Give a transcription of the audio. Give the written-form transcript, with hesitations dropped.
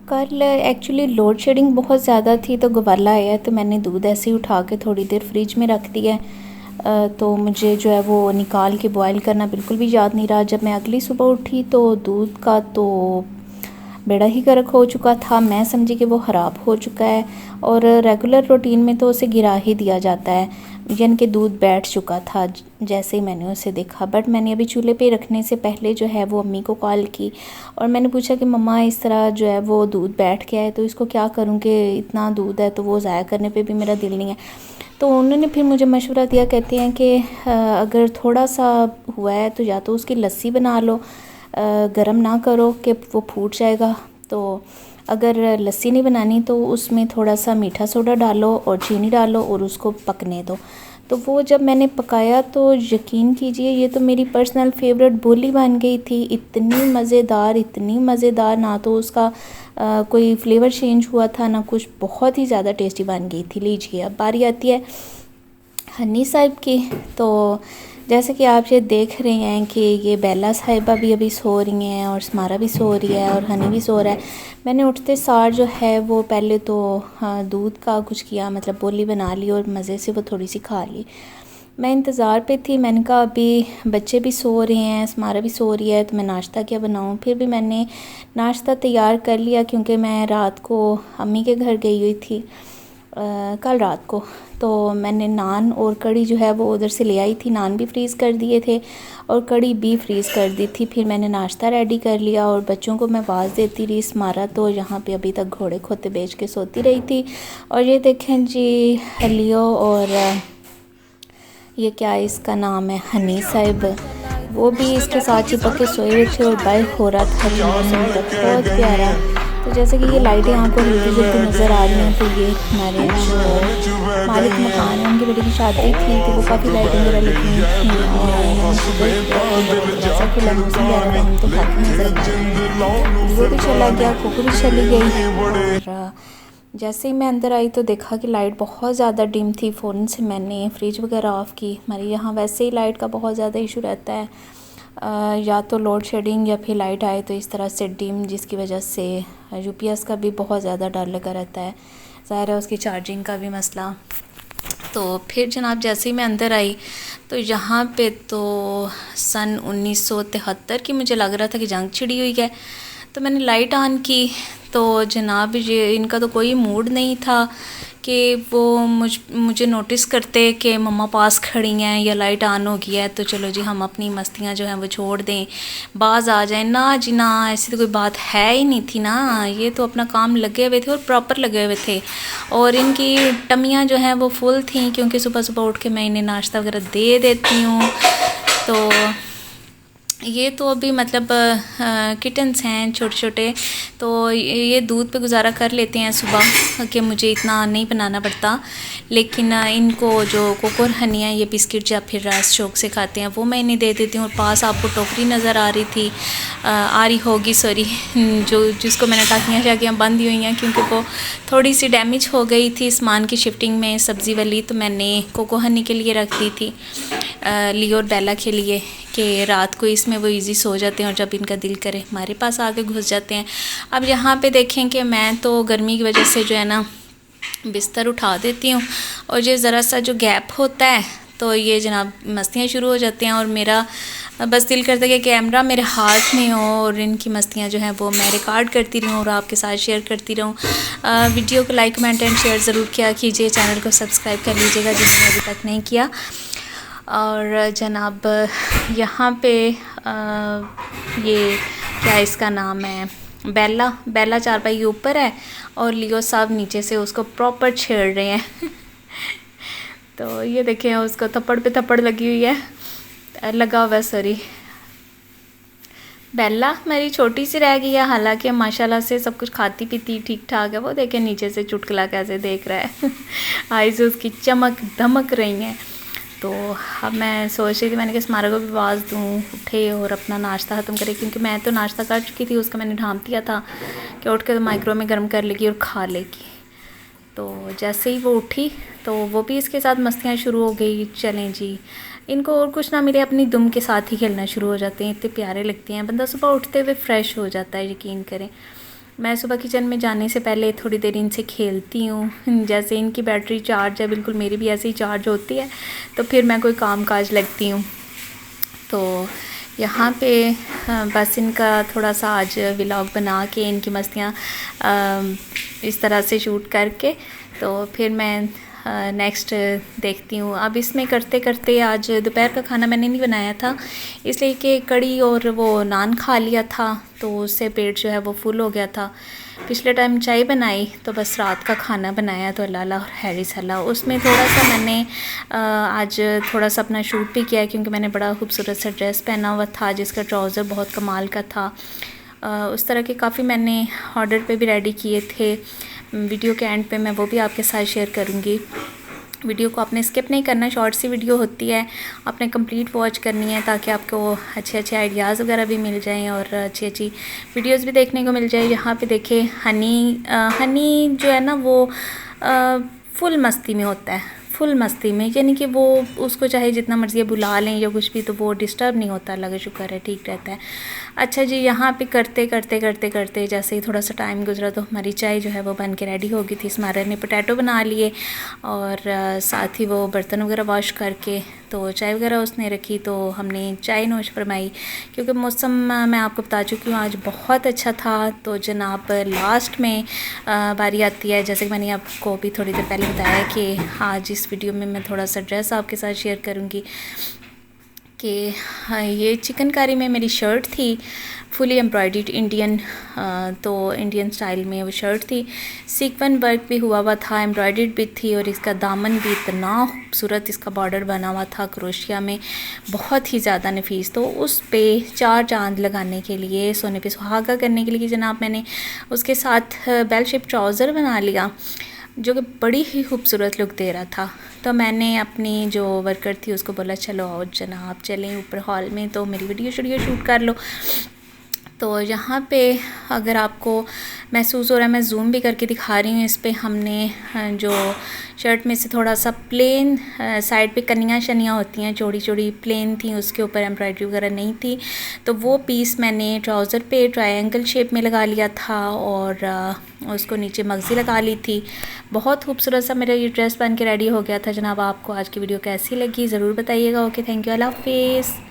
कल actually load shedding बहुत ज़्यादा थी तो गवाला आया तो मैंने दूध ऐसे ही उठा के थोड़ी देर फ्रिज में रख दिया है। तो मुझे जो है वो निकाल के बॉयल करना बिल्कुल भी याद नहीं रहा। जब मैं अगली सुबह उठी तो दूध का तो बेड़ा ही गर्क हो चुका था। मैं समझी कि वो ख़राब हो चुका है और रेगुलर रूटीन में तो उसे गिरा ही दिया जाता है, यानी कि दूध बैठ चुका था जैसे ही मैंने उसे देखा। बट मैंने अभी चूल्हे पे रखने से पहले जो है वो अम्मी को कॉल की और मैंने पूछा कि मम्मा इस तरह जो है वो दूध बैठ गया है तो इसको क्या करूँ कि इतना दूध है तो वो ज़ाया करने पे भी मेरा दिल नहीं है। तो उन्होंने फिर मुझे मशवरा दिया, कहते हैं कि अगर थोड़ा सा हुआ है तो या तो उसकी लस्सी बना लो, गरम ना करो कि वो फूट जाएगा। तो अगर लस्सी नहीं बनानी तो उसमें थोड़ा सा मीठा सोडा डालो और चीनी डालो और उसको पकने दो। तो वो जब मैंने पकाया तो यकीन कीजिए ये तो मेरी पर्सनल फेवरेट बोली बन गई थी। इतनी मज़ेदार, इतनी मज़ेदार, ना तो उसका कोई फ्लेवर चेंज हुआ था ना कुछ, बहुत ही ज़्यादा टेस्टी बन गई थी। लीजिए अब बारी आती है हनी साहिब की। तो जैसे कि आप ये देख रहे हैं कि ये बेला साहिबा भी अभी सो रही हैं और स्मारा भी सो रही है और हनी भी सो रहा है। मैंने उठते सार जो है वो पहले तो दूध का कुछ किया, मतलब बोली बना ली और मज़े से वो थोड़ी सी खा ली। मैं इंतज़ार पे थी, मैंने कहा अभी बच्चे भी सो रहे हैं, स्मारा भी सो रही है, तो मैं नाश्ता क्या बनाऊँ। फिर भी मैंने नाश्ता तैयार कर लिया क्योंकि मैं रात को अम्मी के घर गई हुई थी कल रात को। तो मैंने नान और कड़ी जो है वो उधर से ले आई थी, नान भी फ्रीज़ कर दिए थे और कड़ी भी फ्रीज़ कर दी थी। फिर मैंने नाश्ता रेडी कर लिया और बच्चों को मैं आवाज़ देती रही। स्मारा तो यहाँ पे अभी तक घोड़े खोते बेच के सोती रही थी। और ये देखें जी लियो और ये क्या इसका नाम है हनी साहिब, वो भी इसके साथ चिपक के सोए हुए थे और बाय हो रहा था जी मौसम का बहुत प्यारा। तो जैसे कि ये लाइटें यहाँ पर हल्की हल्की नज़र आ रही हैं, तो ये हमारे जो मालिक मकान है उनकी बेटी की शादी थी तो वो काफ़ी लाइटें वगैरह लगी थी और जैसा खुला मौसम प्यारा था, हम तो खाते नज़र आ रहे हैं। वो भी चला गया, कुकू भी चली गई और जैसे ही मैं अंदर आई तो देखा कि लाइट बहुत ज़्यादा डिम थी। फ़ौरन से मैंने फ्रिज वगैरह ऑफ़ की। हमारे यहाँ वैसे ही लाइट का बहुत ज़्यादा इशू रहता है, या तो लोड शेडिंग या फिर लाइट आए तो इस तरह से डिम, जिसकी वजह से यूपीएस का भी बहुत ज़्यादा डर लगा रहता है, ज़ाहिर है उसकी चार्जिंग का भी मसला। तो फिर जनाब जैसे ही मैं अंदर आई तो यहाँ पे तो सन 1973 की मुझे लग रहा था कि जंग छिड़ी हुई है। तो मैंने लाइट ऑन की तो जनाब ये इनका तो कोई मूड नहीं था कि वो मुझे नोटिस करते कि मम्मा पास खड़ी हैं या लाइट ऑन हो गई है तो चलो जी हम अपनी मस्तियाँ जो हैं वो छोड़ दें, बाज आ जाएं। ना जी ना, ऐसी तो कोई बात है ही नहीं थी ना। ये तो अपना काम लगे हुए थे और प्रॉपर लगे हुए थे और इनकी टमियाँ जो हैं वो फुल थी क्योंकि सुबह सुबह उठ के मैं इन्हें नाश्ता वगैरह दे देती हूँ। तो ये तो अभी मतलब किटन्स हैं छोटे छोटे, तो ये दूध पे गुजारा कर लेते हैं सुबह कि मुझे इतना नहीं बनाना पड़ता। लेकिन इनको जो कोकोर हनी है, ये बिस्किट या फिर राइस शौक से खाते हैं, वो मैं इन्हें दे देती हूँ। और पास आपको टोकरी नज़र आ रही थी, आ रही होगी सॉरी, जिसको मैंने टाकियाँ शाकियाँ बंद हुई हैं क्योंकि वो थोड़ी सी डैमेज हो गई थी सामान की शिफ्टिंग में, सब्ज़ी वाली। तो मैंने कोको हनी के लिए रख दी थी, लियो और बेला के लिए, कि रात को इसमें वो इजी सो जाते हैं और जब इनका दिल करे हमारे पास आके घुस जाते हैं। अब यहाँ पे देखें कि मैं तो गर्मी की वजह से जो है ना बिस्तर उठा देती हूँ और ये ज़रा सा जो गैप होता है तो ये जनाब मस्तियाँ शुरू हो जाती हैं और मेरा बस दिल करता है कि कैमरा मेरे हाथ में हो और इनकी मस्तियाँ जो हैं वो मैं रिकॉर्ड करती रहूँ और आपके साथ शेयर करती रहूँ। वीडियो को लाइक कमेंट एंड शेयर ज़रूर किया कीजिए, चैनल को सब्सक्राइब कर लीजिएगा जिन्होंने अभी तक नहीं किया। और जनाब यहाँ पे ये क्या इसका नाम है, बेला चारपाई के ऊपर है और लियो साहब नीचे से उसको प्रॉपर छेड़ रहे हैं तो ये देखें उसको थप्पड़ पे थप्पड़ लगी हुई है, लगा हुआ है सॉरी। बेला मेरी छोटी सी रह गई है, हालांकि माशाल्लाह से सब कुछ खाती पीती ठीक ठाक है। वो देखें नीचे से चुटकुला कैसे देख रहा है आईज उसकी चमक धमक रही हैं। तो अब मैं सोच रही थी, मैंने कहा स्मारक को भी आवाज़ दूँ उठे और अपना नाश्ता ख़त्म करे, क्योंकि मैं तो नाश्ता कर चुकी थी, उसका मैंने ढांप दिया था कि उठ के तो माइक्रो में गर्म कर लेगी और खा लेगी। तो जैसे ही वो उठी तो वो भी इसके साथ मस्तियाँ शुरू हो गई। चलें जी, इनको और कुछ ना मिले अपनी दुम के साथ ही खेलना शुरू हो जाते हैं, इतने प्यारे लगते हैं, बंदा सुबह उठते हुए फ़्रेश हो जाता है, यकीन करें। मैं सुबह किचन में जाने से पहले थोड़ी देर इनसे खेलती हूँ। जैसे इनकी बैटरी चार्ज है, बिल्कुल मेरी भी ऐसे ही चार्ज होती है, तो फिर मैं कोई काम काज लगती हूँ। तो यहाँ पे बस इनका थोड़ा सा आज व्लॉग बना के इनकी मस्तियाँ इस तरह से शूट करके तो फिर मैं नेक्स्ट देखती हूँ। अब इसमें करते करते आज दोपहर का खाना मैंने नहीं बनाया था, इसलिए कि कड़ी और वो नान खा लिया था, तो उससे पेट जो है वो फुल हो गया था। पिछले टाइम चाय बनाई तो बस रात का खाना बनाया तो लाला और हैरी सला। उसमें थोड़ा सा मैंने आज थोड़ा सा अपना शूट भी किया, क्योंकि मैंने बड़ा खूबसूरत सा ड्रेस पहना हुआ था जिसका ट्राउज़र बहुत कमाल का था। उस तरह के काफ़ी मैंने ऑर्डर पे भी रेडी किए थे। वीडियो के एंड पे मैं वो भी आपके साथ शेयर करूँगी। वीडियो को आपने स्किप नहीं करना, शॉर्ट सी वीडियो होती है, आपने कंप्लीट वॉच करनी है ताकि आपको अच्छे अच्छे आइडियाज़ वगैरह भी मिल जाएं और अच्छी अच्छी वीडियोस भी देखने को मिल जाए। यहाँ पे देखें हनी जो है ना वो फुल मस्ती में होता है, फुल मस्ती में, यानी कि वो उसको चाहे जितना मर्ज़ी बुला लें या कुछ भी तो वो डिस्टर्ब नहीं होता। अल्लाह का शुक्र है, ठीक रहता है। अच्छा जी, यहाँ पे करते करते करते करते जैसे ही थोड़ा सा टाइम गुजरा तो हमारी चाय जो है वो बन के रेडी हो गई थी। स्मारा ने पोटैटो बना लिए और साथ ही वो बर्तन वगैरह वॉश करके तो चाय वगैरह उसने रखी, तो हमने चाय नोश फरमाई। क्योंकि मौसम मैं आपको बता चुकी हूँ आज बहुत अच्छा था। तो जनाब लास्ट में बारी आती है, जैसे कि मैंने आपको भी थोड़ी देर पहले बताया कि आज इस वीडियो में मैं थोड़ा सा ड्रेस आपके साथ शेयर करूँगी कि ये चिकनकारी में मेरी शर्ट थी, फुली एम्ब्रॉयडर्ड इंडियन, तो इंडियन स्टाइल में वो शर्ट थी। सीक्वेंस वर्क भी हुआ था, एम्ब्रॉयडर्ड भी थी और इसका दामन भी इतना खूबसूरत इसका बॉर्डर बना हुआ था क्रोशिया में, बहुत ही ज़्यादा नफीस। तो उस पे 4 चांद लगाने के लिए, सोने पे सुहागा करने के लिए जनाब मैंने उसके साथ बेल शेप ट्राउज़र बना लिया जो कि बड़ी ही खूबसूरत लुक दे रहा था। तो मैंने अपनी जो वर्कर थी उसको बोला चलो आओ जनाब चलें ऊपर हॉल में, तो मेरी वीडियो शूट कर लो। तो यहाँ पे अगर आपको महसूस हो रहा है, मैं जूम भी करके दिखा रही हूँ इस पे, हमने जो शर्ट में से थोड़ा सा प्लेन साइड पे कनियाँ शनियाँ होती हैं चौड़ी चौड़ी प्लेन थी, उसके ऊपर एम्ब्रॉयडरी वगैरह नहीं थी, तो वो पीस मैंने ट्राउज़र पे ट्रायंगल शेप में लगा लिया था और उसको नीचे मगज़ी लगा ली थी। बहुत खूबसूरत सा मेरा ये ड्रेस बन के रेडी हो गया था जनाब। आपको आज की वीडियो कैसी लगी ज़रूर बताइएगा। ओके, थैंक यू, अल्लाह हाफिज़।